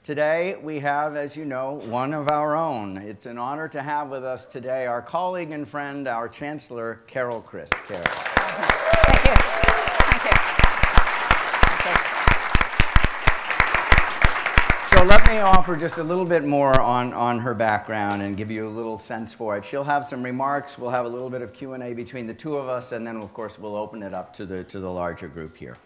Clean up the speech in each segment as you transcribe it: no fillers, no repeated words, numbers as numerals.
Today we have, as you know, one of our own. It's an honor to have with us today our colleague and friend, our Chancellor, Christ. Carol. Thank you. Thank you. So let me offer just a little bit more on her background and give you a little sense for it. She'll have some remarks. We'll have a little bit of Q&A between the two of us, and then, of course, we'll open it up to the larger group here.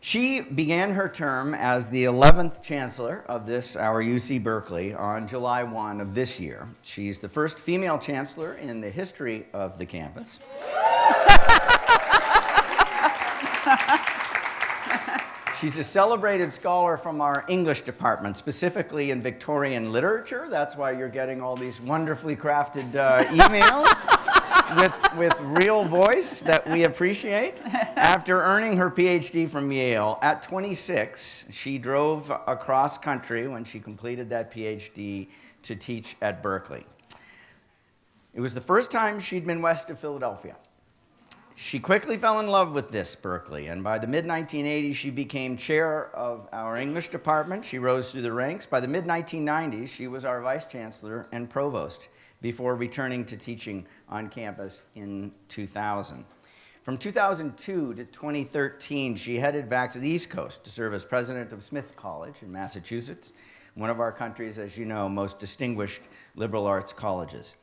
She began her term as the 11th Chancellor of our UC Berkeley on July 1 of this year. She's the first female Chancellor in the history of the campus. She's a celebrated scholar from our English department, specifically in Victorian literature. That's why you're getting all these wonderfully crafted emails with real voice that we appreciate. After earning her PhD from Yale, at 26, she drove across country when she completed that PhD to teach at Berkeley. It was the first time she'd been west of Philadelphia. She quickly fell in love with this Berkeley, and by the mid-1980s, she became chair of our English department. She rose through the ranks. By the mid-1990s, she was our vice chancellor and provost before returning to teaching on campus in 2000. From 2002 to 2013, she headed back to the East Coast to serve as president of Smith College in Massachusetts, one of our country's, as you know, most distinguished liberal arts colleges.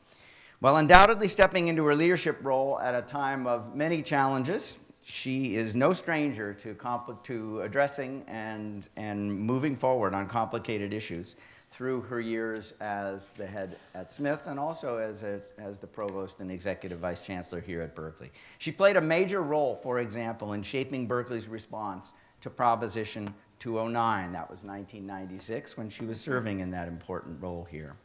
While undoubtedly stepping into her leadership role at a time of many challenges, she is no stranger to addressing and moving forward on complicated issues through her years as the head at Smith and also as the provost and executive vice chancellor here at Berkeley. She played a major role, for example, in shaping Berkeley's response to Proposition 209. That was 1996 when she was serving in that important role here.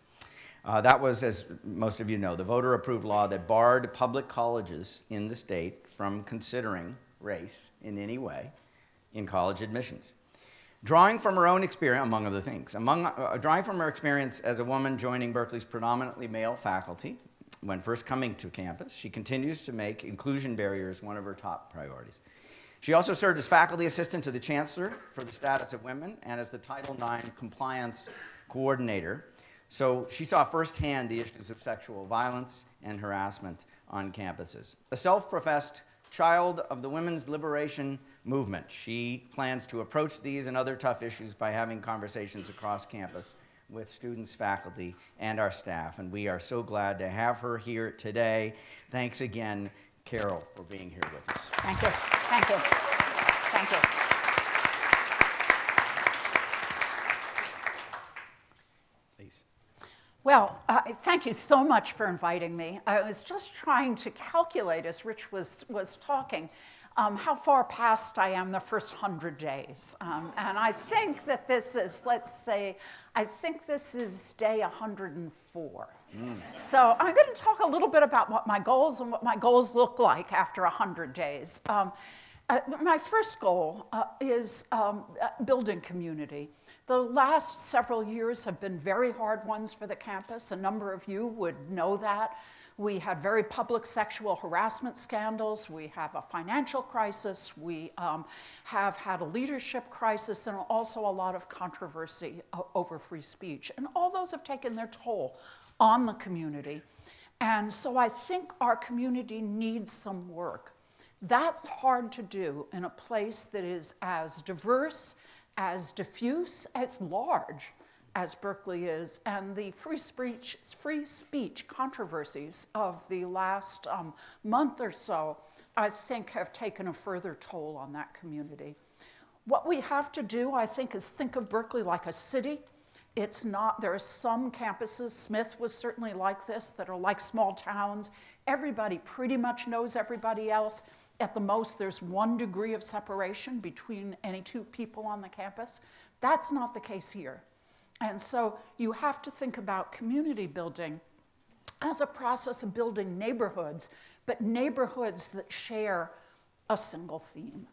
That was, as most of you know, the voter-approved law that barred public colleges in the state from considering race in any way in college admissions. Drawing from her own experience, among other things, drawing from her experience as a woman joining Berkeley's predominantly male faculty when first coming to campus, she continues to make inclusion barriers one of her top priorities. She also served as faculty assistant to the Chancellor for the Status of Women and as the Title IX compliance coordinator. So she saw firsthand the issues of sexual violence and harassment on campuses. A self-professed child of the women's liberation movement, she plans to approach these and other tough issues by having conversations across campus with students, faculty, and our staff. And we are so glad to have her here today. Thanks again, Carol, for being here with us. Thank you. Thank you. Thank you. Well, thank you so much for inviting me. I was just trying to calculate, as Rich was talking, how far past I am the first 100 days. And I think that this is, I think this is day 104. So I'm going to talk a little bit about what my goals and what my goals look like after 100 days. My first goal is building community. The last several years have been very hard ones for the campus. A number of you would know that. We had very public sexual harassment scandals. We have a financial crisis. We have had a leadership crisis and also a lot of controversy over free speech. And all those have taken their toll on the community. And so I think our community needs some work. That's hard to do in a place that is as diverse, as diffuse, as large as Berkeley is, and the free speech controversies of the last month or so, I think, have taken a further toll on that community. What we have to do, I think, is think of Berkeley like a city. It's not, there are some campuses, Smith was certainly like this, that are like small towns. Everybody pretty much knows everybody else. At the most, there's 1 degree of separation between any two people on the campus. That's not the case here. And so you have to think about community building as a process of building neighborhoods, but neighborhoods that share a single theme.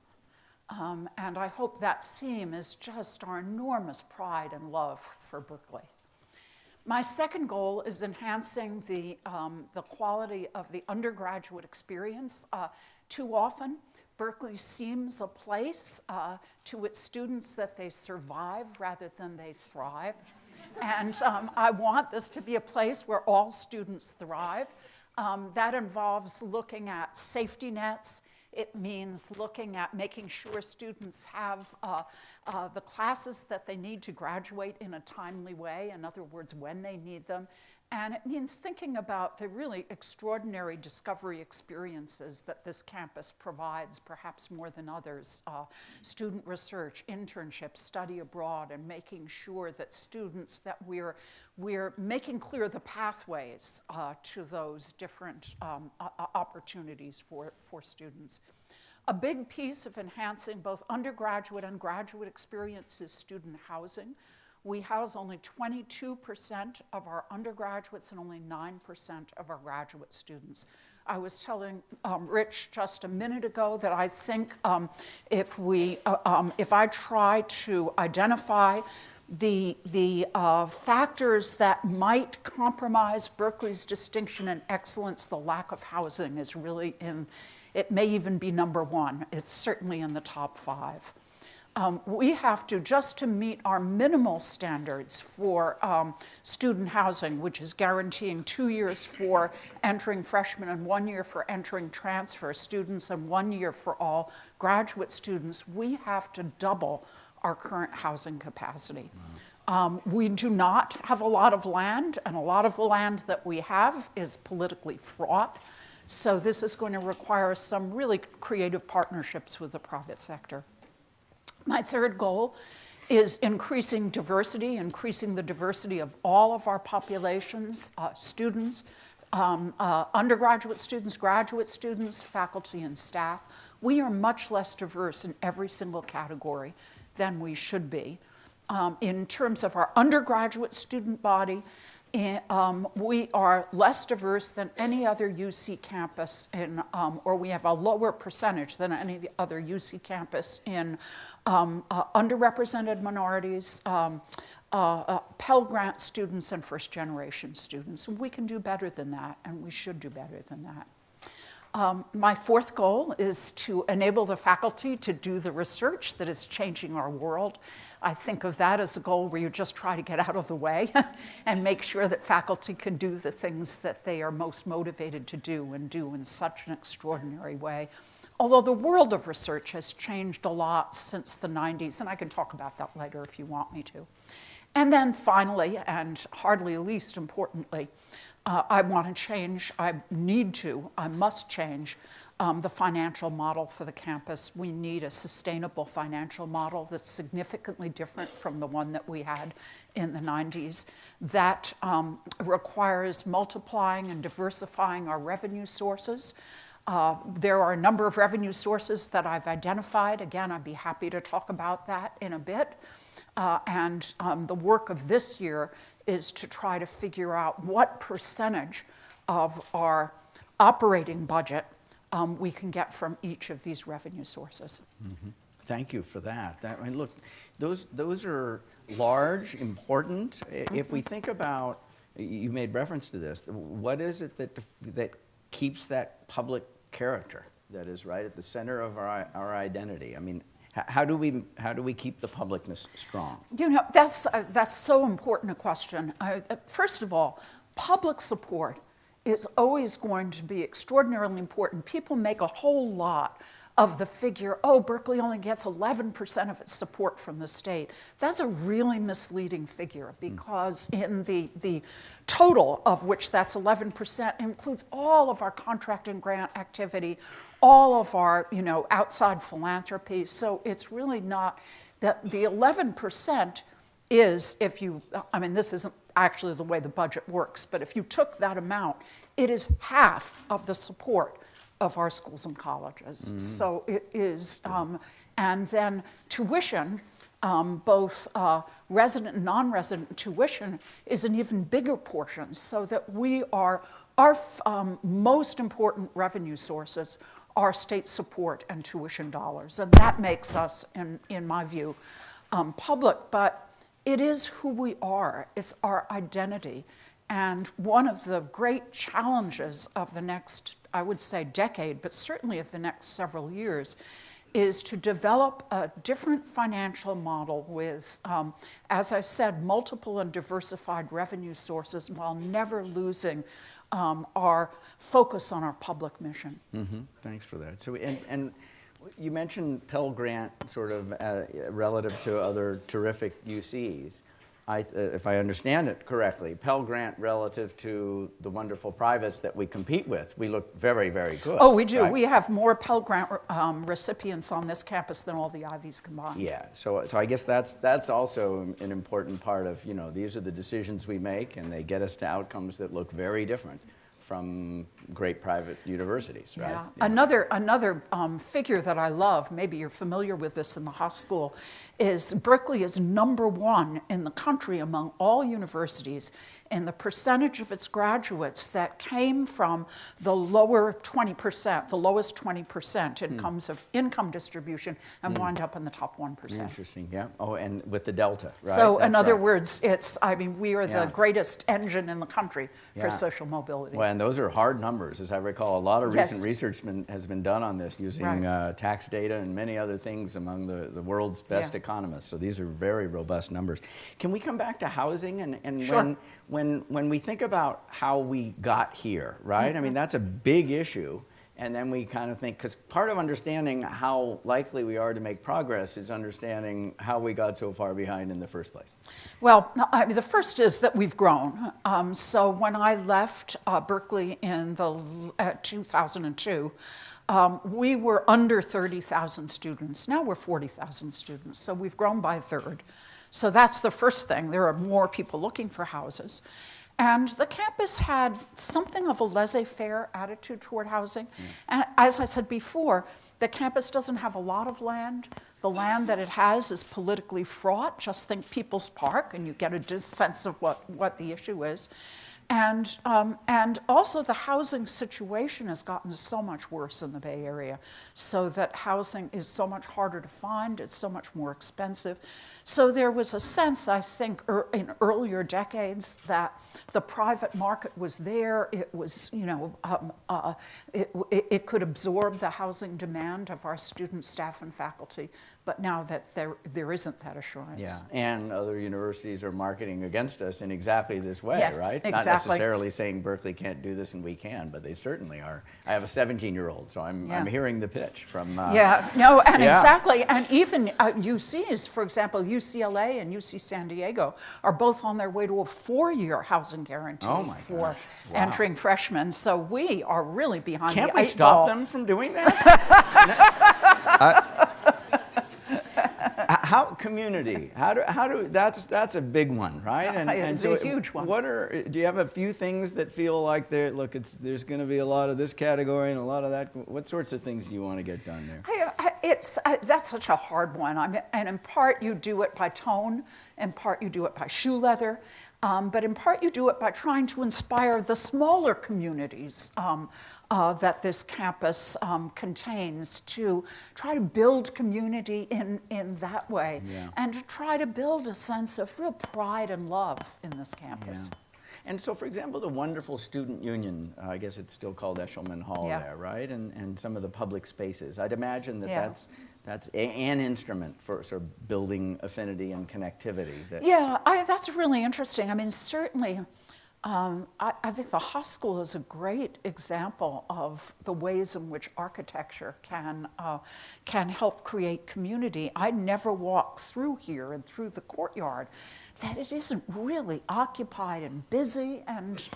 And I hope that theme is just our enormous pride and love for Berkeley. My second goal is enhancing the quality of the undergraduate experience. Too often, Berkeley seems a place to its students that they survive rather than they thrive. And I want this to be a place where all students thrive. That involves looking at safety nets. It means looking at making sure students have the classes that they need to graduate in a timely way, in other words, when they need them. And it means thinking about the really extraordinary discovery experiences that this campus provides, perhaps more than others. Student research, internships, study abroad, and making sure that students, that we're making clear the pathways to those different opportunities for students. A big piece of enhancing both undergraduate and graduate experience is student housing. We house only 22% of our undergraduates and only 9% of our graduate students. I was telling Rich just a minute ago that I think if I try to identify the factors that might compromise Berkeley's distinction and excellence, the lack of housing is really it may even be number one. It's certainly in the top 5. We have to, just to meet our minimal standards for student housing, which is guaranteeing 2 years for entering freshmen and 1 year for entering transfer students and 1 year for all graduate students, we have to double our current housing capacity. We do not have a lot of land, and a lot of the land that we have is politically fraught. So this is going to require some really creative partnerships with the private sector. My third goal is increasing diversity, increasing the diversity of all of our populations, students, undergraduate students, graduate students, faculty, and staff. We are much less diverse in every single category than we should be. In terms of our undergraduate student body, we are less diverse than any other UC campus or we have a lower percentage than any other UC campus in underrepresented minorities, Pell Grant students, and first-generation students. We can do better than that, and we should do better than that. My fourth goal is to enable the faculty to do the research that is changing our world. I think of that as a goal where you just try to get out of the way and make sure that faculty can do the things that they are most motivated to do and do in such an extraordinary way. Although the world of research has changed a lot since the 90s, and I can talk about that later if you want me to. And then finally, and hardly least importantly, I want to change, I must change the financial model for the campus. We need a sustainable financial model that's significantly different from the one that we had in the 90s, that requires multiplying and diversifying our revenue sources. There are a number of revenue sources that I've identified. Again, I'd be happy to talk about that in a bit. And the work of this year is to try to figure out what percentage of our operating budget we can get from each of these revenue sources. Mm-hmm. Thank you for that. I mean, look, those are large, important. Mm-hmm. If we think about, you made reference to this, what is it that keeps that public character that is right at the center of our identity? I mean, how do we keep the publicness strong? You know, that's so important a question. First of all, public support is always going to be extraordinarily important. People make a whole lot of the figure, oh, Berkeley only gets 11% of its support from the state. That's a really misleading figure because in the total of which that's 11% includes all of our contract and grant activity, all of our outside philanthropy. So it's really not that the 11% is, this isn't actually the way the budget works, but if you took that amount, it is half of the support of our schools and colleges. Mm-hmm. So it is, and then tuition, both resident and non-resident tuition is an even bigger portion, so that our most important revenue sources are state support and tuition dollars. And that makes us, in my view, public, but it is who we are. It's our identity. And one of the great challenges of the next I would say, decade, but certainly of the next several years, is to develop a different financial model with, as I said, multiple and diversified revenue sources while never losing our focus on our public mission. Mm-hmm. Thanks for that. So, and you mentioned Pell Grant sort of relative to other terrific UCs. If I understand it correctly, Pell Grant relative to the wonderful privates that we compete with, we look very, very good. Oh, we do. Right? We have more Pell Grant recipients on this campus than all the Ivies combined. Yeah, so I guess that's also an important part of, these are the decisions we make, and they get us to outcomes that look very different from great private universities, right? Yeah. Another figure that I love, maybe you're familiar with this in the Haas School, is Berkeley is #1 in the country among all universities in the percentage of its graduates that came from the lower 20%, the lowest 20% in terms of income distribution, and wind up in the top 1%. Interesting, yeah. Oh, and with the Delta, right? So That's in other right. words, we are the greatest engine in the country for Yeah. social mobility. Well, and those are hard numbers, as I recall. A lot of recent Yes. research has been done on this using Right. tax data and many other things among the world's best economists. So these are very robust numbers. Can we come back to housing? And Sure. when we think about how we got here, right? Mm-hmm. I mean, that's a big issue. And then we kind of think, because part of understanding how likely we are to make progress is understanding how we got so far behind in the first place. Well, the first is that we've grown. So when I left Berkeley in 2002, we were under 30,000 students. Now we're 40,000 students, so we've grown by a third. So that's the first thing. There are more people looking for houses. And the campus had something of a laissez-faire attitude toward housing. And as I said before, the campus doesn't have a lot of land. The land that it has is politically fraught. Just think People's Park, and you get a sense of what the issue is. And also the housing situation has gotten so much worse in the Bay Area, so that housing is so much harder to find, it's so much more expensive. So there was a sense, I think, in earlier decades that the private market was there. It was, it could absorb the housing demand of our students, staff, and faculty. But now that there isn't that assurance. Yeah, and other universities are marketing against us in exactly this way, Yeah, right? exactly. Not necessarily saying Berkeley can't do this and we can, but they certainly are. I have a 17-year-old, so I'm hearing the pitch from... Exactly. And even UCs, for example, UCLA and UC San Diego are both on their way to a 4-year housing guarantee for entering freshmen. So we are really behind Can't the we eight stop ball. them from doing that? How community? How do that's a big one, right? It's a huge one. Do you have a few things that feel like there's going to be a lot of this category and a lot of that? What sorts of things do you want to get done there? That's such a hard one. And in part you do it by tone, in part you do it by shoe leather, but in part you do it by trying to inspire the smaller communities that this campus contains, to try to build community in that way, and to try to build a sense of real pride and love in this campus. Yeah. And so, for example, the wonderful student union, I guess it's still called Eshelman Hall there, right? And some of the public spaces. I'd imagine that's an instrument for sort of building affinity and connectivity. That's really interesting. I mean, certainly, I think the Haas School is a great example of the ways in which architecture can help create community. I never walk through here and through the courtyard that it isn't really occupied and busy, and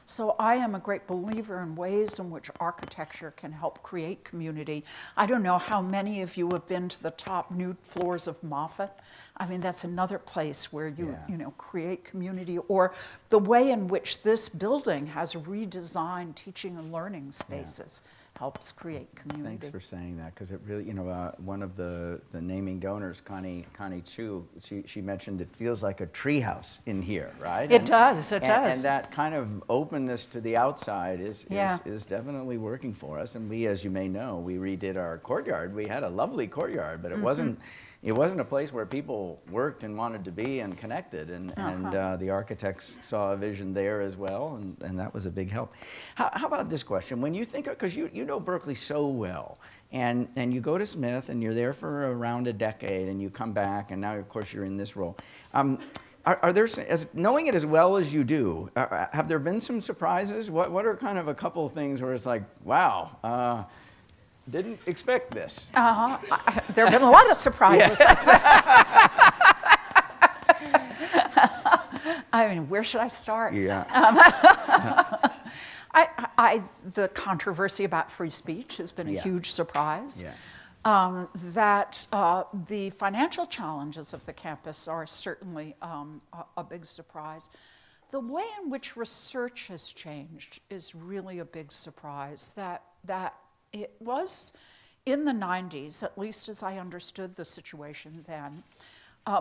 so I am a great believer in ways in which architecture can help create community. I don't know how many of you have been to the top nude floors of Moffett. I mean, that's another place where you create community, or the way in which this building has redesigned teaching and learning spaces helps create community. Thanks for saying that, because it really, one of the naming donors, Connie Chu, she mentioned it feels like a treehouse in here, right? It does. And that kind of openness to the outside is definitely working for us. And we, as you may know, we redid our courtyard. We had a lovely courtyard, but it wasn't it wasn't a place where people worked and wanted to be and connected, and the architects saw a vision there as well, and that was a big help. How about this question? When you think, because you know Berkeley so well, and you go to Smith and you're there for around a decade, and you come back, and now of course you're in this role. Are there, knowing it as well as you do, have there been some surprises? What are kind of a couple of things where it's like, wow, didn't expect this? There have been a lot of surprises. I mean, where should I start? Yeah. The controversy about free speech has been a huge surprise. Yeah. That the financial challenges of the campus are certainly a big surprise. The way in which research has changed is really a big surprise. That it was in the 90s, at least as I understood the situation then,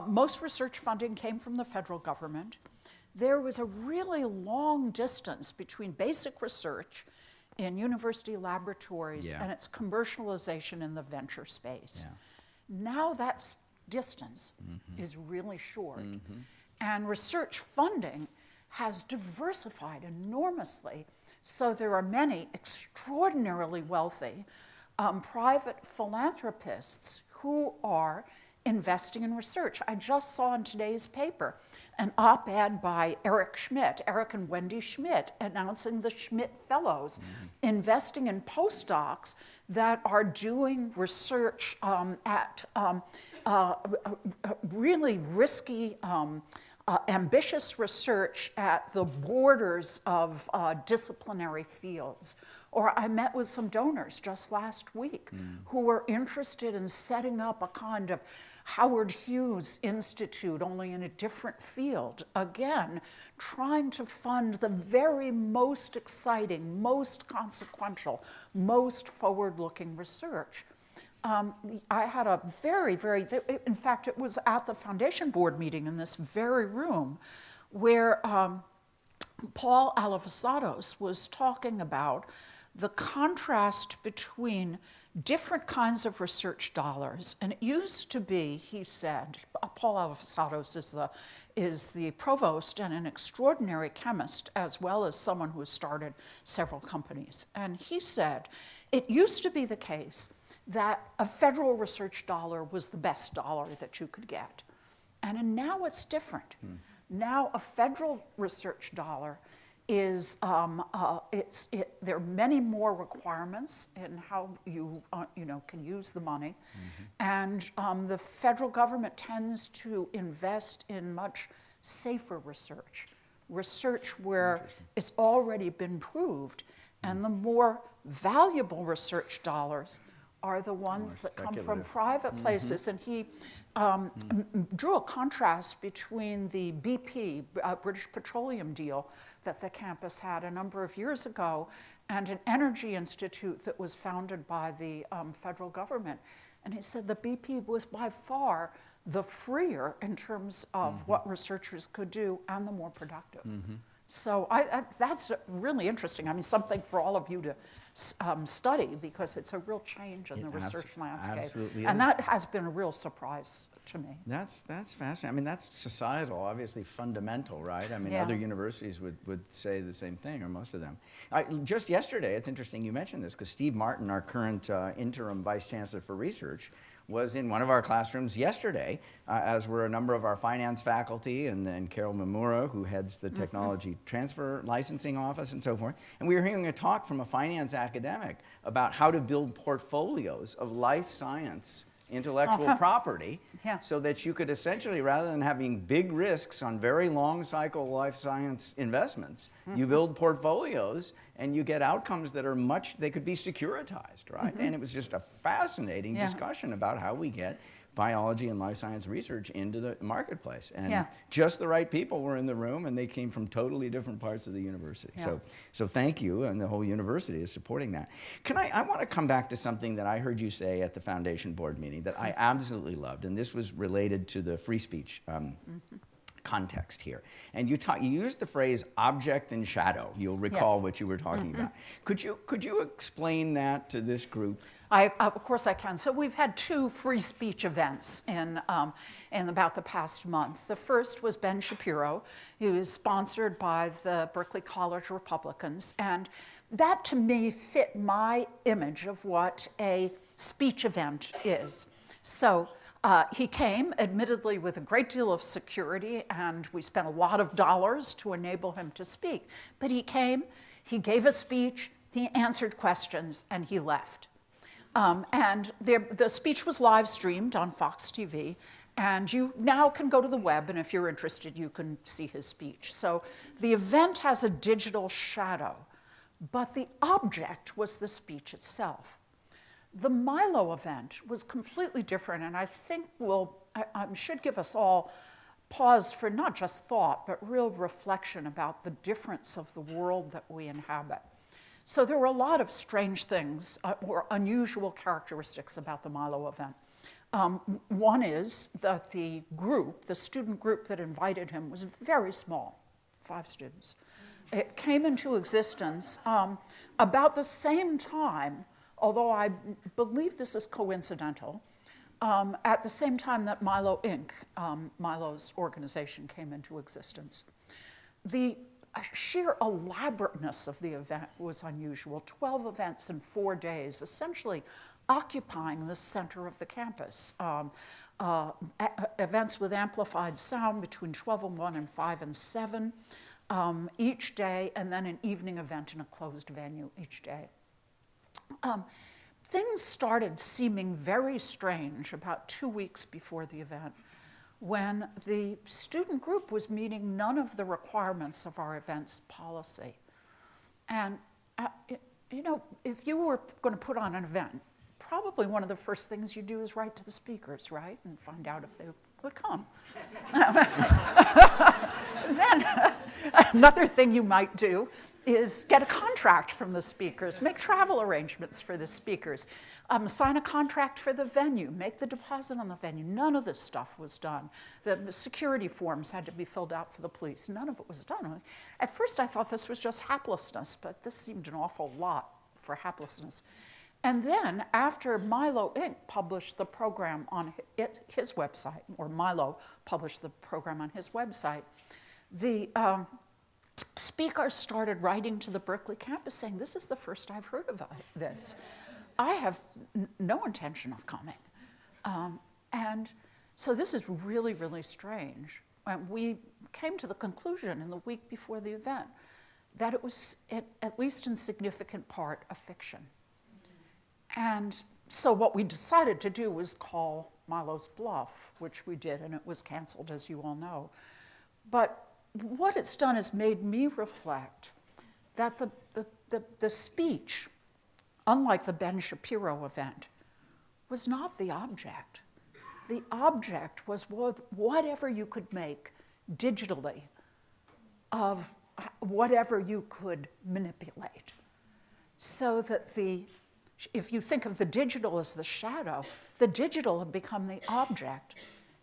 most research funding came from the federal government. There was a really long distance between basic research in university laboratories and its commercialization in the venture space. Now that distance is really short. And research funding has diversified enormously. So there are many extraordinarily wealthy private philanthropists who are investing in research. I just saw in today's paper an op-ed by Eric and Wendy Schmidt, announcing the Schmidt Fellows, investing in postdocs that are doing research at really risky, ambitious research at the borders of disciplinary fields. Or I met with some donors just last week who were interested in setting up a kind of Howard Hughes Institute, only in a different field. Again, trying to fund the very most exciting, most consequential, most forward-looking research. I had a in fact, it was at the foundation board meeting in this very room where Paul Alivisatos was talking about the contrast between different kinds of research dollars. And it used to be, he said, Paul Alivisatos is the provost and an extraordinary chemist, as well as someone who has started several companies. And he said, it used to be the case that a federal research dollar was the best dollar that you could get. And now it's different. Now a federal research dollar is, there are many more requirements in how you can use the money. And the federal government tends to invest in much safer research where it's already been proved. And the more valuable research dollars are the ones that come from private places. And he drew a contrast between the BP, British Petroleum deal that the campus had a number of years ago, and an energy institute that was founded by the federal government. And he said the BP was by far the freer in terms of what researchers could do and the more productive. So that's really interesting. I mean, something for all of you to study, because it's a real change in the research landscape. Absolutely and that has been a real surprise to me. That's fascinating. I mean, that's societal, obviously fundamental, right? I mean, other universities would say the same thing, or most of them. Just yesterday, it's interesting you mentioned this, because Steve Martin, our current interim vice chancellor for research, was in one of our classrooms yesterday, as were a number of our finance faculty, and then Carol Mamura, who heads the technology transfer licensing office and so forth. And we were hearing a talk from a finance academic about how to build portfolios of life science intellectual property, so that you could essentially, rather than having big risks on very long cycle life science investments, you build portfolios and you get outcomes that are they could be securitized, right? And it was just a fascinating discussion about how we get biology and life science research into the marketplace. And just the right people were in the room, and they came from totally different parts of the university. So thank you, and the whole university is supporting that. I want to come back to something that I heard you say at the foundation board meeting that I absolutely loved, and this was related to the free speech context here. And you used the phrase object and shadow. You'll recall what you were talking about. Could you explain that to this group? Of course I can. So we've had 2 free speech events in about the past month. The first was Ben Shapiro, who is sponsored by the Berkeley College Republicans. And that, to me, fit my image of what a speech event is. So he came, admittedly, with a great deal of security, and we spent a lot of dollars to enable him to speak. But he came, he gave a speech, he answered questions, and he left. And the speech was live streamed on Fox TV, and you now can go to the web, and if you're interested, you can see his speech. So the event has a digital shadow, but the object was the speech itself. The Milo event was completely different, and I think should give us all pause for not just thought, but real reflection about the difference of the world that we inhabit. So there were a lot of strange things or unusual characteristics about the Milo event. One is that the student group that invited him was very small, 5 students. It came into existence about the same time, although I believe this is coincidental, at the same time that Milo Inc., Milo's organization, came into existence. The sheer elaborateness of the event was unusual. 12 events in 4 days, essentially occupying the center of the campus. Events with amplified sound between 12 and 1 and 5 and 7 each day, and then an evening event in a closed venue each day. Things started seeming very strange about 2 weeks before the event, when the student group was meeting none of the requirements of our events policy. And, if you were going to put on an event, probably one of the first things you do is write to the speakers, right? And find out if they would come. Then another thing you might do is get a contract from the speakers, make travel arrangements for the speakers, sign a contract for the venue, make the deposit on the venue. None of this stuff was done. The security forms had to be filled out for the police. None of it was done. At first I thought this was just haplessness, but this seemed an awful lot for haplessness. And then, after Milo Inc. published the program on his website, or Milo published the program on his website, the speakers started writing to the Berkeley campus saying, "This is the first I've heard about this. I have no intention of coming." And so this is really, really strange. And we came to the conclusion in the week before the event that it was, at least in significant part, a fiction. And so what we decided to do was call Milo's bluff, which we did, and it was canceled, as you all know. But what it's done is made me reflect that the speech, unlike the Ben Shapiro event, was not the object. The object was whatever you could make digitally of whatever you could manipulate. So that if you think of the digital as the shadow, the digital had become the object,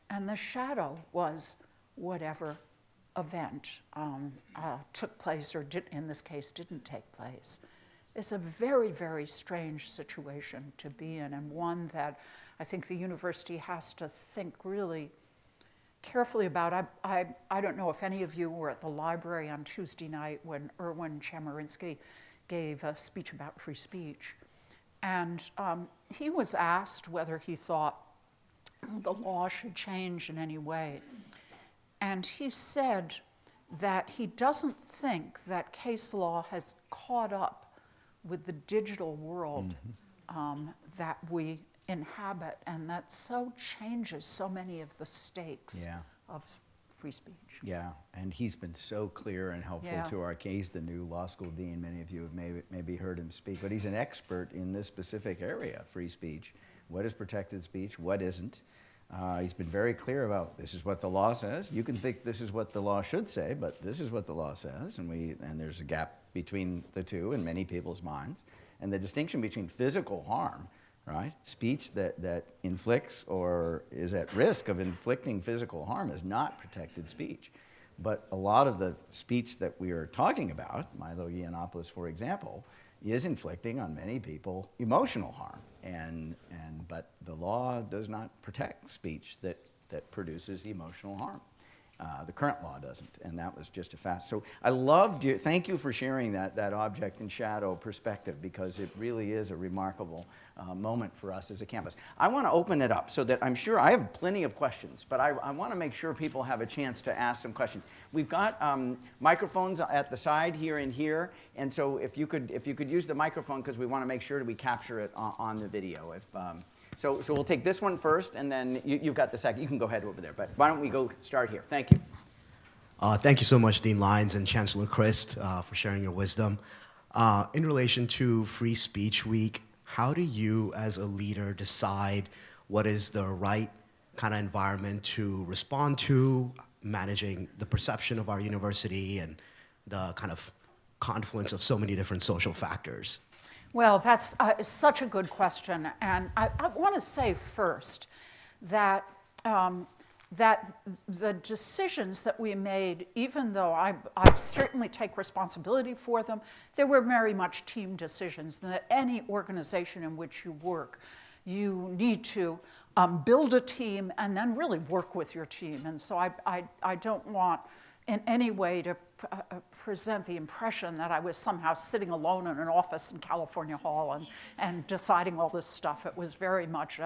and the shadow was whatever event took place, or in this case didn't take place. It's a very, very strange situation to be in, and one that I think the university has to think really carefully about. I don't know if any of you were at the library on Tuesday night when Erwin Chemerinsky gave a speech about free speech. And he was asked whether he thought the law should change in any way. And he said that he doesn't think that case law has caught up with the digital world that we inhabit, and that so changes so many of the stakes of free speech. Yeah, and he's been so clear and helpful to our case, the new law school dean. Many of you have maybe heard him speak, but he's an expert in this specific area, free speech. What is protected speech? What isn't? He's been very clear about this is what the law says. You can think this is what the law should say, but this is what the law says, and there's a gap between the two in many people's minds. And the distinction between physical harm, right? Speech that inflicts or is at risk of inflicting physical harm is not protected speech. But a lot of the speech that we are talking about, Milo Yiannopoulos, for example, is inflicting on many people emotional harm. But the law does not protect speech that produces emotional harm. The current law doesn't, and that was just a fact. So I loved you. Thank you for sharing that object and shadow perspective, because it really is a remarkable moment for us as a campus. I want to open it up so that I'm sure I have plenty of questions, but I want to make sure people have a chance to ask some questions. We've got microphones at the side here and here, and so if you could use the microphone, because we want to make sure that we capture it on the video. So we'll take this one first, and then you've got the second. You can go ahead over there, but why don't we go start here? Thank you. Thank you so much, Dean Lyons and Chancellor Christ, for sharing your wisdom. In relation to Free Speech Week, how do you, as a leader, decide what is the right kind of environment to respond to, managing the perception of our university and the kind of confluence of so many different social factors? Well, that's such a good question. And I want to say first that, that the decisions that we made, even though I certainly take responsibility for them, they were very much team decisions. And that any organization in which you work, you need to build a team and then really work with your team. And so I don't want in any way to present the impression that I was somehow sitting alone in an office in California Hall and deciding all this stuff. It was very much,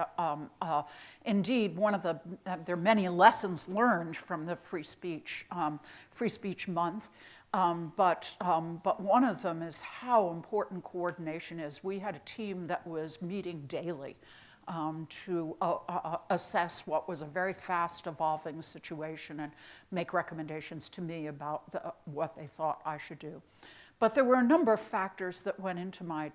indeed, there are many lessons learned from the Free Speech Month, but one of them is how important coordination is. We had a team that was meeting daily to assess what was a very fast evolving situation and make recommendations to me about what they thought I should do. But there were a number of factors that went into my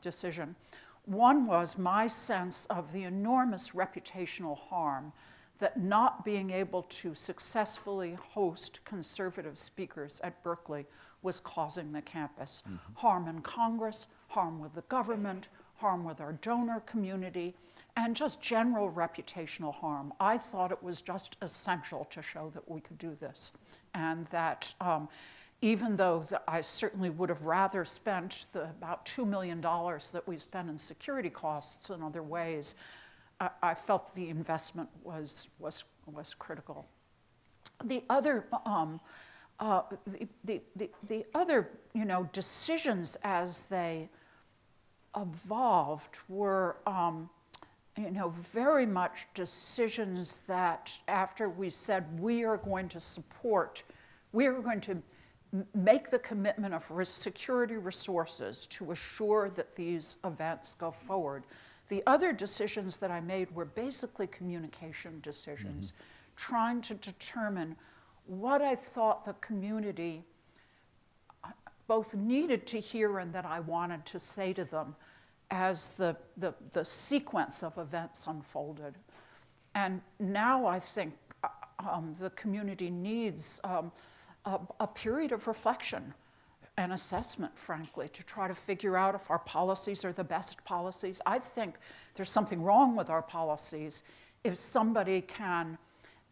decision. One was my sense of the enormous reputational harm that not being able to successfully host conservative speakers at Berkeley was causing the campus. Mm-hmm. Harm in Congress, harm with the government, harm with our donor community, and just general reputational harm. I thought it was just essential to show that we could do this, and that even though I certainly would have rather spent about $2 million that we spent in security costs and other ways, I felt the investment was critical. The other the other decisions as they evolved were very much decisions that after we said we are going to make the commitment of security resources to assure that these events go forward. The other decisions that I made were basically communication decisions, trying to determine what I thought the community both needed to hear and that I wanted to say to them as the sequence of events unfolded. And now I think the community needs a period of reflection and assessment, frankly, to try to figure out if our policies are the best policies. I think there's something wrong with our policies if somebody can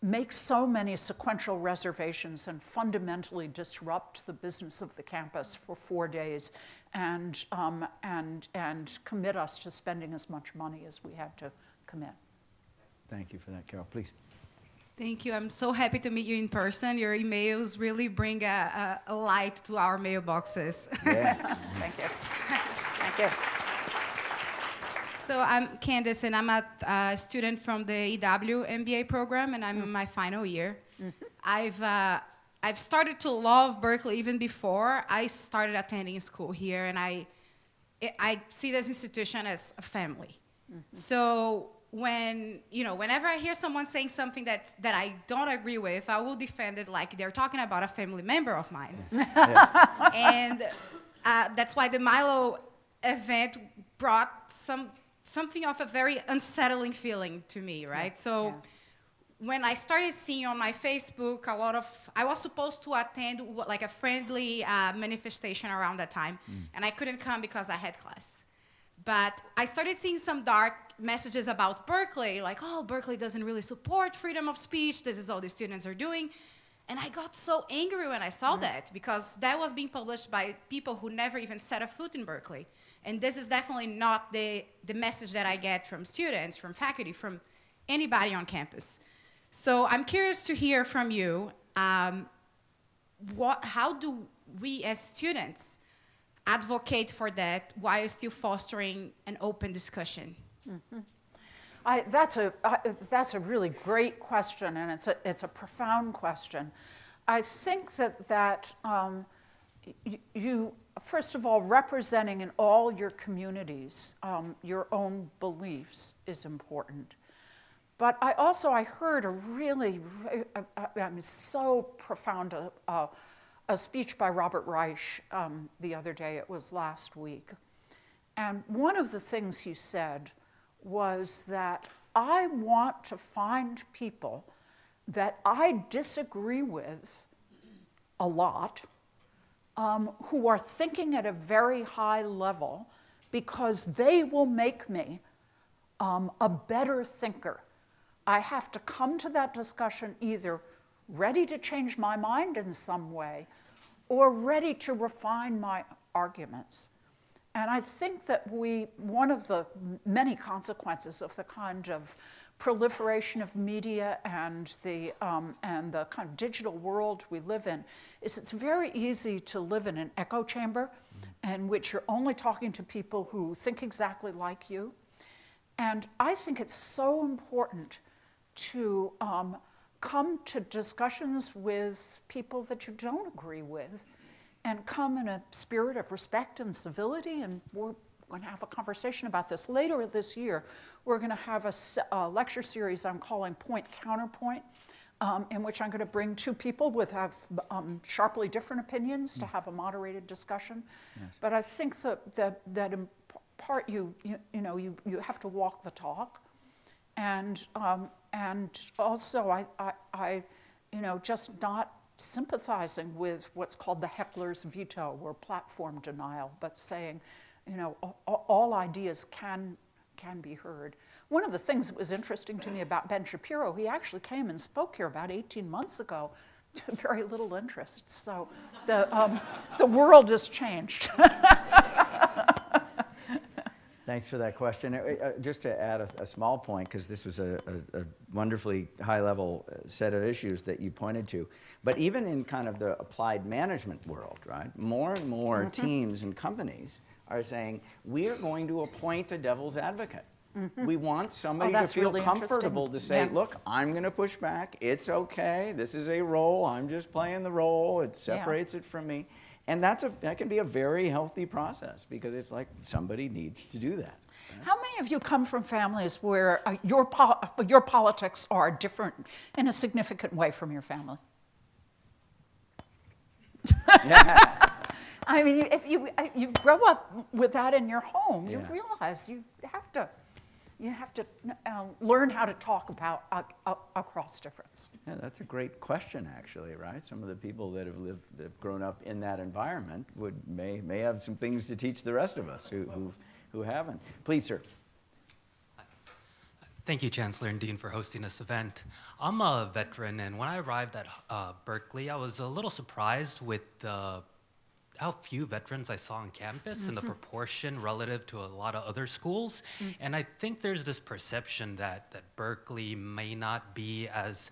make so many sequential reservations and fundamentally disrupt the business of the campus for 4 days and commit us to spending as much money as we had to commit. Thank you for that, Carol. Please. Thank you. I'm so happy to meet you in person. Your emails really bring a light to our mailboxes. Yeah. Thank you. Thank you. So I'm Candace, and I'm a student from the EW MBA program, and I'm in my final year. Mm-hmm. I've started to love Berkeley even before I started attending school here, and I see this institution as a family. Mm-hmm. So whenever I hear someone saying something that I don't agree with, I will defend it like they're talking about a family member of mine. Yes. And that's why the Milo event brought something of a very unsettling feeling to me, right? Yeah. So when I started seeing on my Facebook I was supposed to attend like a friendly manifestation around that time, and I couldn't come because I had class. But I started seeing some dark messages about Berkeley, like, oh, Berkeley doesn't really support freedom of speech. This is all the students are doing. And I got so angry when I saw that, because that was being published by people who never even set a foot in Berkeley. And this is definitely not the message that I get from students, from faculty, from anybody on campus. So I'm curious to hear from you, how do we as students advocate for that while still fostering an open discussion? That's a really great question, and it's a profound question. I think that you, first of all, representing in all your communities your own beliefs is important. But I heard a really, so profound a speech by Robert Reich the other day. It was last week. And one of the things he said was that I want to find people that I disagree with a lot, who are thinking at a very high level, because they will make me a better thinker. I have to come to that discussion either ready to change my mind in some way or ready to refine my arguments. And I think that one of the many consequences of the kind of proliferation of media and the kind of digital world we live in is it's very easy to live in an echo chamber in which you're only talking to people who think exactly like you. And I think it's so important to come to discussions with people that you don't agree with, and come in a spirit of respect and civility. And we're going to have a conversation about this later this year. We're going to have a lecture series I'm calling Point Counterpoint, in which I'm going to bring two people with sharply different opinions to have a moderated discussion. Yes. But I think that in part you have to walk the talk, and also I just not sympathizing with what's called the heckler's veto or platform denial, but saying, all ideas can be heard. One of the things that was interesting to me about Ben Shapiro, he actually came and spoke here about 18 months ago to very little interest. So the world has changed. Thanks for that question. Just to add a small point, because this was a wonderfully high-level set of issues that you pointed to, but even in kind of the applied management world, right, more and more teams and companies are saying, we are going to appoint a devil's advocate. We want somebody to feel really comfortable to say, look, I'm going to push back. It's okay. This is a role. I'm just playing the role. It separates it from me. And that can be a very healthy process, because it's like somebody needs to do that. Right? How many of you come from families where your politics are different in a significant way from your family? Yeah. I mean, if you grow up with that in your home, you realize you have to learn how to talk about across difference. Yeah, that's a great question, actually, right? Some of the people that have grown up in that environment may have some things to teach the rest of us who haven't. Please, sir. Thank you, Chancellor and Dean, for hosting this event. I'm a veteran, and when I arrived at Berkeley, I was a little surprised with how few veterans I saw on campus and the proportion relative to a lot of other schools. And I think there's this perception that Berkeley may not be as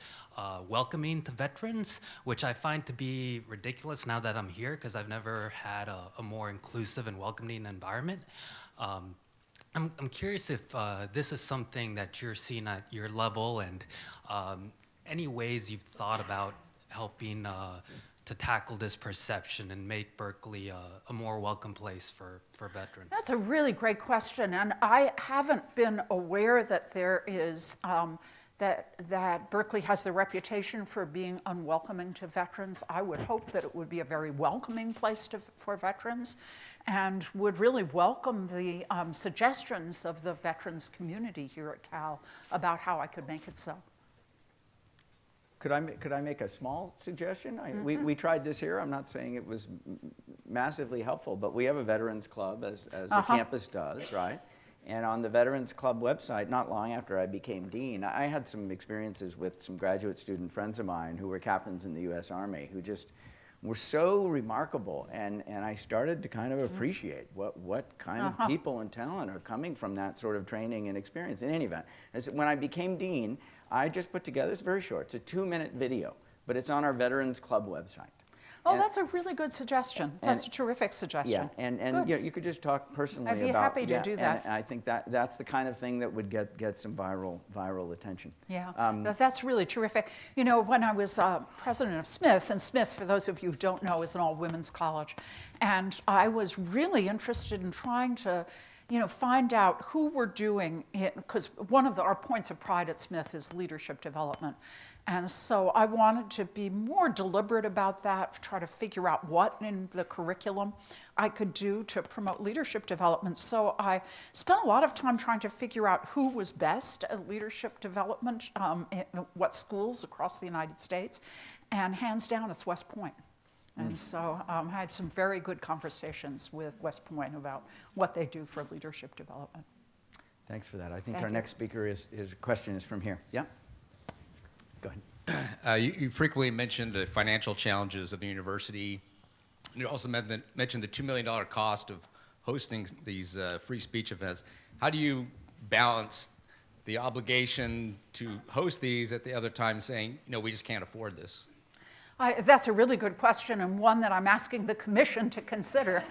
welcoming to veterans, which I find to be ridiculous now that I'm here, because I've never had a more inclusive and welcoming environment. I'm curious if this is something that you're seeing at your level, and any ways you've thought about helping to tackle this perception and make Berkeley a more welcome place for veterans? That's a really great question, and I haven't been aware that there is that Berkeley has the reputation for being unwelcoming to veterans. I would hope that it would be a very welcoming place for veterans, and would really welcome the suggestions of the veterans community here at Cal about how I could make it so. Could I make a small suggestion? We tried this here. I'm not saying it was massively helpful, but we have a veterans club, as the campus does, right? And on the Veterans Club website, not long after I became dean, I had some experiences with some graduate student friends of mine who were captains in the U.S. Army who just were so remarkable. And I started to kind of appreciate what kind of people and talent are coming from that sort of training and experience. In any event, when I became dean, I just put together, it's very short, it's a 2-minute video, but it's on our Veterans Club website. Oh, And- that's a really good suggestion. That's a terrific suggestion. Yeah, and Good. you could just talk personally I'd be about. happy to do that. And I think that's the kind of thing that would get some viral attention. Yeah, that's really terrific. You know, when I was president of Smith, and Smith, for those of you who don't know, is an all-women's college, and I was really interested in trying to, find out who we're doing it, because one of our points of pride at Smith is leadership development. And so I wanted to be more deliberate about that, try to figure out what in the curriculum I could do to promote leadership development. So I spent a lot of time trying to figure out who was best at leadership development, in what schools across the United States, and hands down, it's West Point. And so I had some very good conversations with West Point about what they do for leadership development. Thanks for that. I think Thank our you. next speaker his question is from here. Yeah? Go ahead. You frequently mentioned the financial challenges of the university. You also mentioned the $2 million cost of hosting these free speech events. How do you balance the obligation to host these at the other time saying, we just can't afford this? That's a really good question, and one that I'm asking the commission to consider.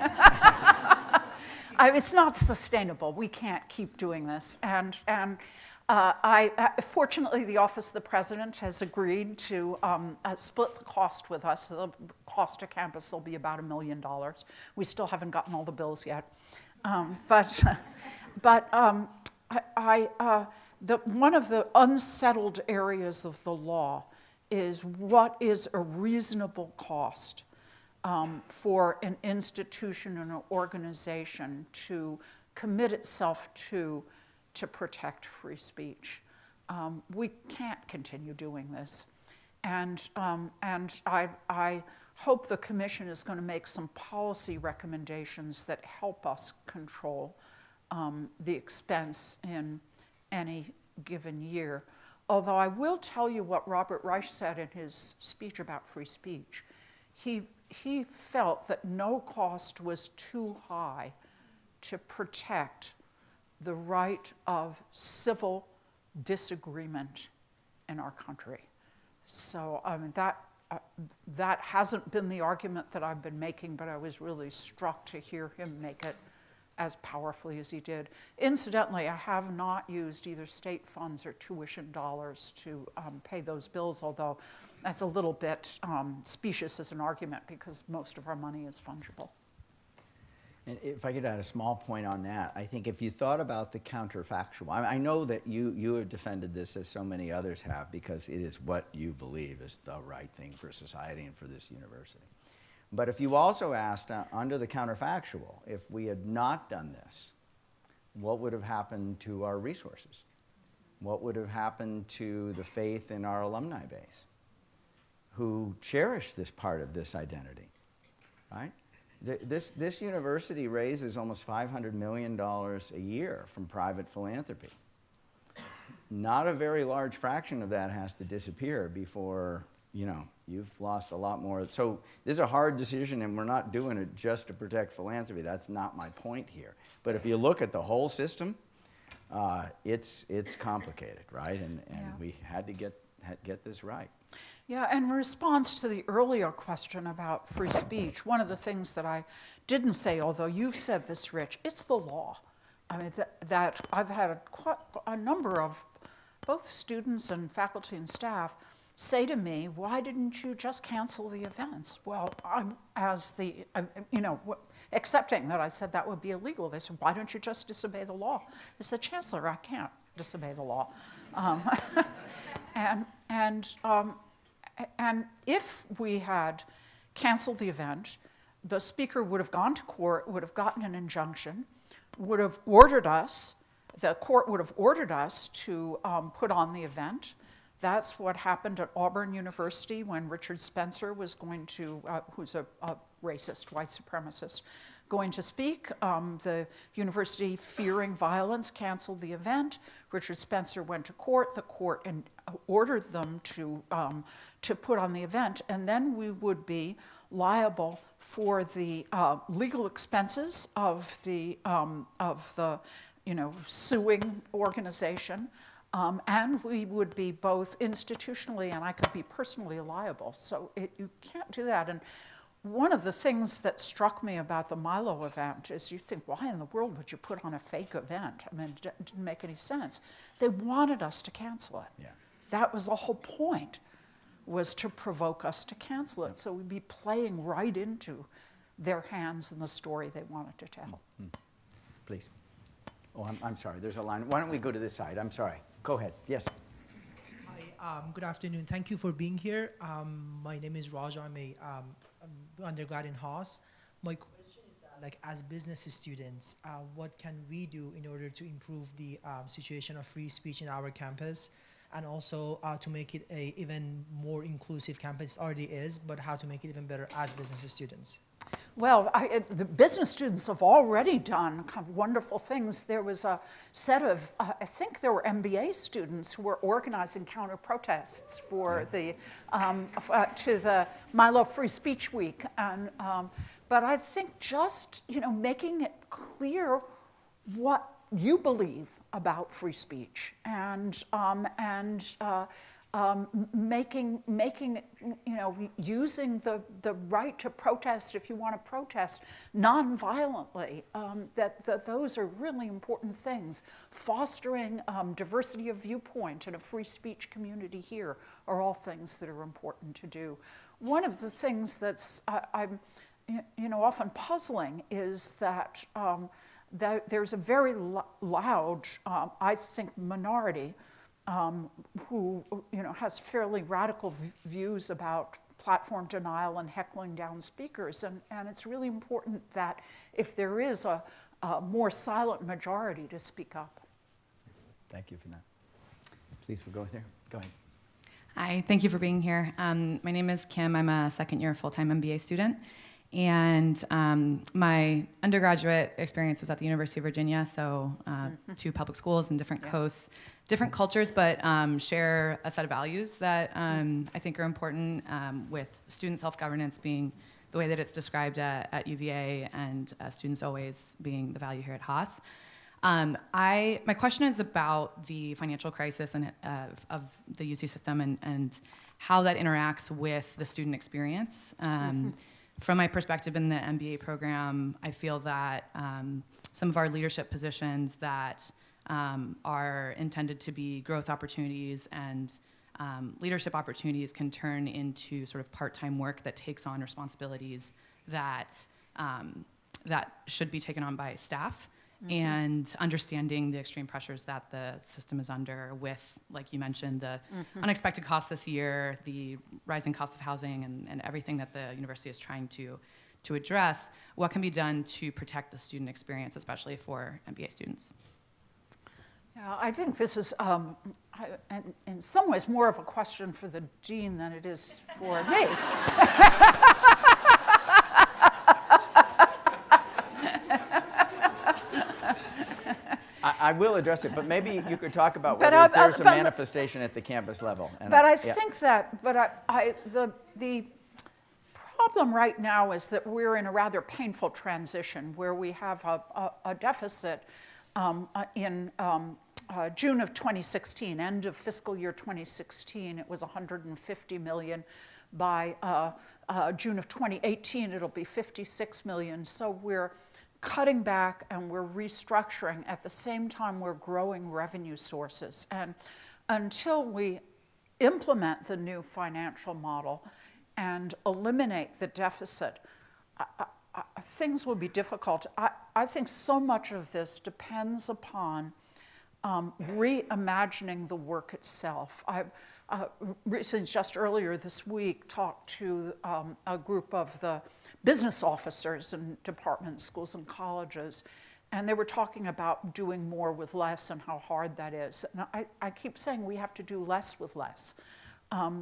It's not sustainable. We can't keep doing this. And fortunately, the Office of the President has agreed to split the cost with us. The cost to campus will be about $1 million. We still haven't gotten all the bills yet. One of the unsettled areas of the law is what is a reasonable cost for an institution and an organization to commit itself to protect free speech. We can't continue doing this. And I hope the commission is going to make some policy recommendations that help us control the expense in any given year. Although I will tell you what Robert Reich said in his speech about free speech. He felt that no cost was too high to protect the right of civil disagreement in our country. So that hasn't been the argument that I've been making, but I was really struck to hear him make it as powerfully as he did. Incidentally, I have not used either state funds or tuition dollars to pay those bills, although that's a little bit specious as an argument because most of our money is fungible. And if I could add a small point on that, I think if you thought about the counterfactual, I know that you have defended this as so many others have because it is what you believe is the right thing for society and for this university. But if you also asked under the counterfactual, if we had not done this, what would have happened to our resources? What would have happened to the faith in our alumni base who cherish this part of this identity, right? This university raises almost $500 million a year from private philanthropy. Not a very large fraction of that has to disappear before, you've lost a lot more. So this is a hard decision, and we're not doing it just to protect philanthropy. That's not my point here. But if you look at the whole system, it's complicated, right? And we had to get this right. Yeah, and in response to the earlier question about free speech, one of the things that I didn't say, although you've said this, Rich, it's the law. I mean, that I've had a number of both students and faculty and staff say to me, why didn't you just cancel the events? Well, accepting that I said that would be illegal, they said, why don't you just disobey the law? I said, Chancellor, I can't disobey the law. And if we had canceled the event, the speaker would have gone to court, would have gotten an injunction, would have ordered us, the court would have ordered us to put on the event. That's what happened at Auburn University when Richard Spencer was going to, who's a racist, white supremacist, going to speak. The university, fearing violence, canceled the event. Richard Spencer went to court. The court ordered them to put on the event, and then we would be liable for the legal expenses of the suing organization. And we would be both institutionally and I could be personally liable. So you can't do that. And one of the things that struck me about the Milo event is you think, why in the world would you put on a fake event? I mean, it didn't make any sense. They wanted us to cancel it. Yeah. That was the whole point, was to provoke us to cancel it. Yep. So we'd be playing right into their hands and the story they wanted to tell. Mm-hmm. Please. Oh, I'm sorry, there's a line. Why don't we go to this side? I'm sorry. Go ahead. Yes. Hi, good afternoon. Thank you for being here. My name is Raj. I'm a undergrad in Haas. My question is that, like, as business students, what can we do in order to improve the situation of free speech in our campus, and also to make it a even more inclusive campus? It already is, but how to make it even better as business students? Well, the business students have already done kind of wonderful things. There was a set of, I think there were MBA students who were organizing counter-protests for the, to the Milo Free Speech Week. And, but I think just, making it clear what you believe about free speech and making using the right to protest if you want to protest non-violently, that those are really important things. Fostering diversity of viewpoint in a free speech community here are all things that are important to do. One of the things that's I'm often puzzling is that there's a very loud, I think, minority who has fairly radical views about platform denial and heckling down speakers. And it's really important that if there is a more silent majority, to speak up. Thank you for that. Please, we'll go there. Go ahead. Hi, thank you for being here. My name is Kim. I'm a second-year full-time MBA student. And my undergraduate experience was at the University of Virginia, so two public schools in different coasts, different cultures, but share a set of values that I think are important, with student self-governance being the way that it's described at UVA, and students always being the value here at Haas. My question is about the financial crisis and of the UC system and how that interacts with the student experience. From my perspective in the MBA program, I feel that some of our leadership positions that are intended to be growth opportunities and leadership opportunities can turn into sort of part-time work that takes on responsibilities that should be taken on by staff. And understanding the extreme pressures that the system is under with, like you mentioned, the unexpected costs this year, the rising cost of housing, and everything that the university is trying to address. What can be done to protect the student experience, especially for MBA students? Yeah, I think this is, in some ways, more of a question for the dean than it is for me. I will address it, but maybe you could talk about whether there's a manifestation at the campus level. Think that, the problem right now is that we're in a rather painful transition where we have a deficit in June of 2016, end of fiscal year 2016, it was 150 million. By June of 2018, it'll be 56 million. So we're cutting back and we're restructuring at the same time we're growing revenue sources. And until we implement the new financial model and eliminate the deficit, things will be difficult. I think so much of this depends upon reimagining the work itself. I recently, just earlier this week, talked to a group of the business officers in departments, schools, and colleges, And they were talking about doing more with less and how hard that is. And I keep saying we have to do less with less.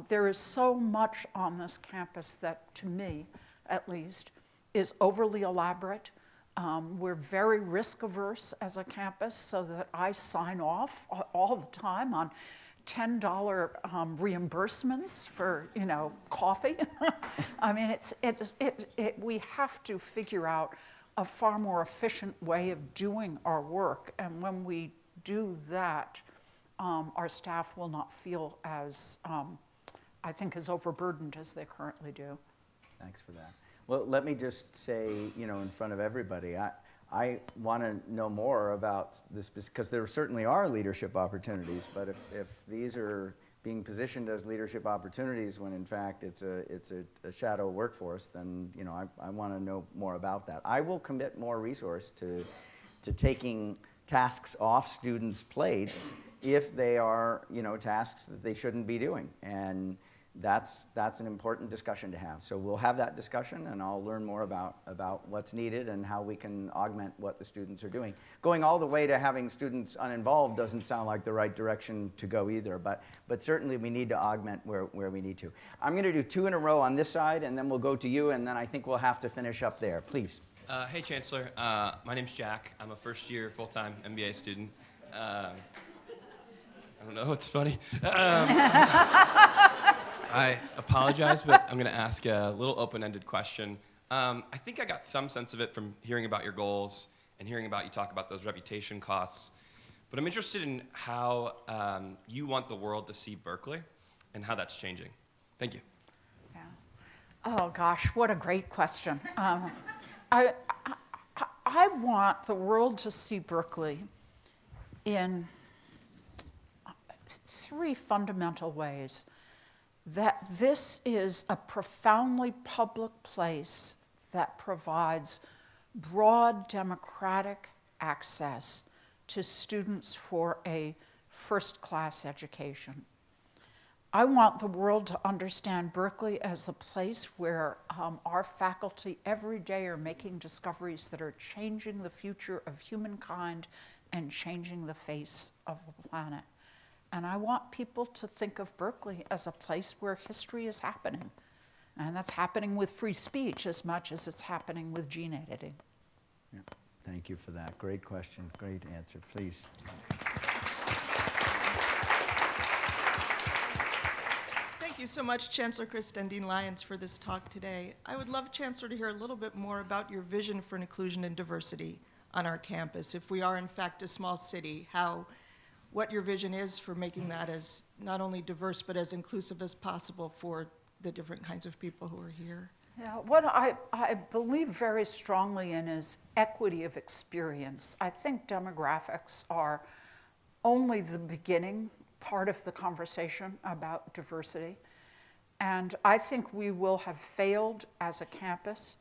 There is so much on this campus that, to me at least, is overly elaborate. We're very risk averse as a campus, so that I sign off all the time on $10 reimbursements for, coffee. I mean, we have to figure out a far more efficient way of doing our work. And when we do that, our staff will not feel as, I think, as overburdened as they currently do. Thanks for that. Well, let me just say, in front of everybody, I want to know more about this, because there certainly are leadership opportunities, but if these are being positioned as leadership opportunities when in fact it's a shadow workforce, then I want to know more about that. I will commit more resource to taking tasks off students' plates if they are tasks that they shouldn't be doing, and that's an important discussion to have. So we'll have that discussion, and I'll learn more about what's needed and how we can augment what the students are doing. Going all the way to having students uninvolved doesn't sound like the right direction to go either, but certainly we need to augment where we need to. I'm going to do 2 in a row on this side, and then we'll go to you, and then I think we'll have to finish up there. Please. Hey, Chancellor. My name's Jack. I'm a first-year full-time MBA student. I don't know what's funny. I apologize, but I'm going to ask a little open-ended question. I think I got some sense of it from hearing about your goals and hearing about you talk about those reputation costs. But I'm interested in how you want the world to see Berkeley and how that's changing. Thank you. Yeah. Oh, gosh, what a great question. I want the world to see Berkeley in 3 fundamental ways. That this is a profoundly public place that provides broad democratic access to students for a first-class education. I want the world to understand Berkeley as a place where our faculty every day are making discoveries that are changing the future of humankind and changing the face of the planet. And I want people to think of Berkeley as a place where history is happening. And that's happening with free speech as much as it's happening with gene editing. Yeah. Thank you for that. Great question. Great answer. Please. Thank you so much, Chancellor Christ and Dean Lyons, for this talk today. I would love, Chancellor, to hear a little bit more about your vision for inclusion and diversity on our campus. If we are, in fact, a small city, what your vision is for making that as not only diverse, but as inclusive as possible for the different kinds of people who are here. Yeah, what I believe very strongly in is equity of experience. I think demographics are only the beginning part of the conversation about diversity. And I think we will have failed as a campus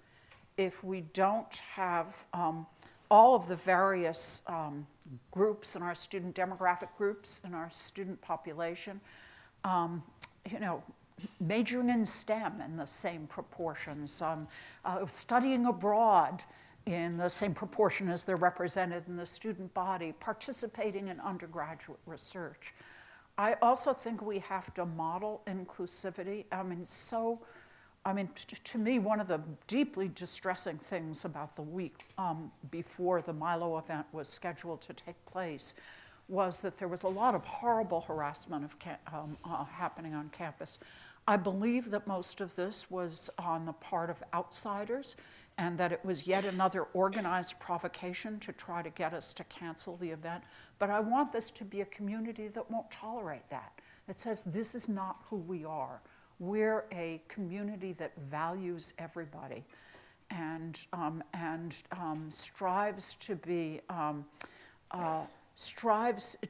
if we don't have all of the various groups in our student demographic groups in our student population, majoring in STEM in the same proportions, studying abroad in the same proportion as they're represented in the student body, participating in undergraduate research. I also think we have to model inclusivity. To me, one of the deeply distressing things about the week before the Milo event was scheduled to take place was that there was a lot of horrible harassment happening on campus. I believe that most of this was on the part of outsiders and that it was yet another organized provocation to try to get us to cancel the event. But I want this to be a community that won't tolerate that. It says this is not who we are. We're a community that values everybody and strives to be,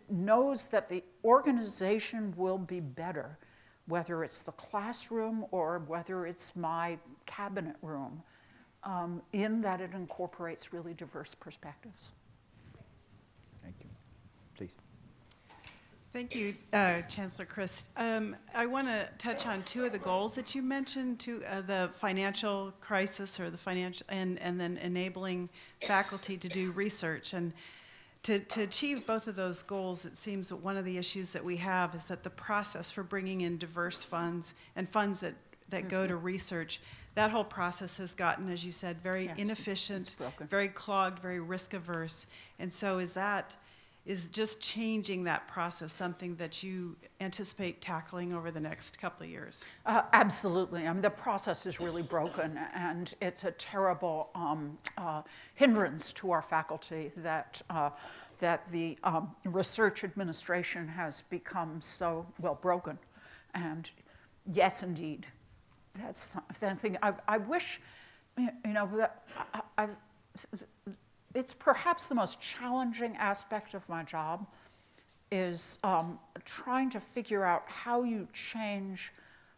knows that the organization will be better, whether it's the classroom or whether it's my cabinet room, in that it incorporates really diverse perspectives. Thank you. Please. Thank you, Chancellor Christ. I want to touch on two of the goals that you mentioned, the financial crisis or the financial, and then enabling faculty to do research. And to achieve both of those goals, it seems that one of the issues that we have is that the process for bringing in diverse funds and funds that go to research, that whole process has gotten, as you said, very inefficient, very clogged, very risk averse. And so is just changing that process something that you anticipate tackling over the next couple of years? Absolutely. I mean, the process is really broken, and it's a terrible hindrance to our faculty that the research administration has become so well broken. And yes, indeed, that's something I wish, that it's perhaps the most challenging aspect of my job is trying to figure out how you change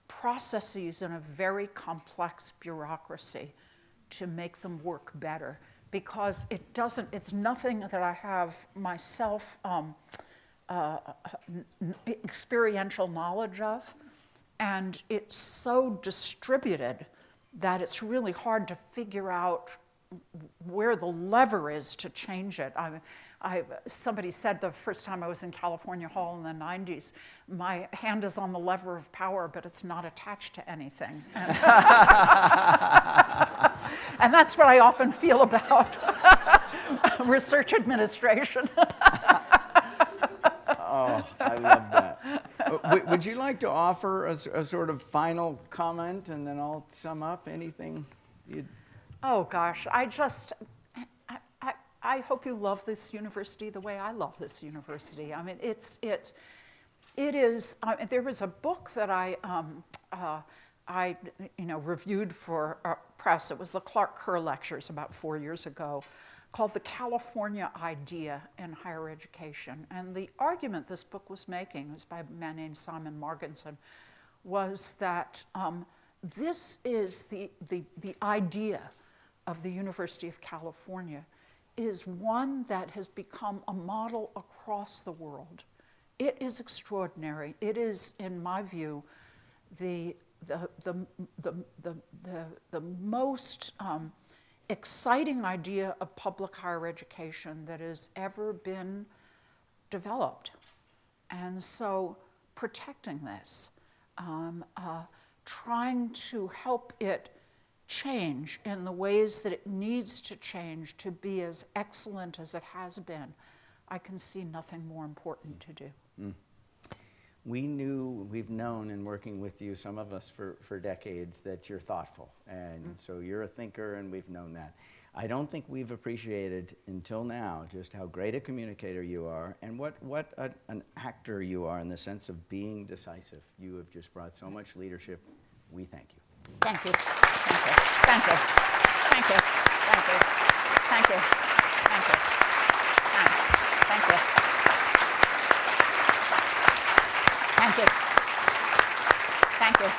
processes in a very complex bureaucracy to make them work better, because it's nothing that I have myself experiential knowledge of, and it's so distributed that it's really hard to figure out where the lever is to change it. Somebody said the first time I was in California Hall in the 90s, my hand is on the lever of power, but it's not attached to anything. And, and that's what I often feel about research administration. Oh, I love that. Would you like to offer a sort of final comment, and then I'll sum up anything you'd... Oh gosh, I hope you love this university the way I love this university. I mean, it is. There was a book that I reviewed for press. It was the Clark Kerr lectures about 4 years ago, called "The California Idea in Higher Education." And the argument this book was making, it was by a man named Simon Marginson, was that this is the idea of the University of California is one that has become a model across the world. It is extraordinary. It is, in my view, the most exciting idea of public higher education that has ever been developed. And so protecting this, trying to help it change in the ways that it needs to change to be as excellent as it has been, I can see nothing more important to do. We've known in working with you, some of us for decades, that you're thoughtful. And so you're a thinker, and we've known that. I don't think we've appreciated until now just how great a communicator you are, and what an actor you are in the sense of being decisive. You have just brought so much leadership. We thank you. Thank you. Thank you. Thank you. Thank you. Thank you. Thank you. Thank you. Thanks. Thank you. Thank you. Thank you.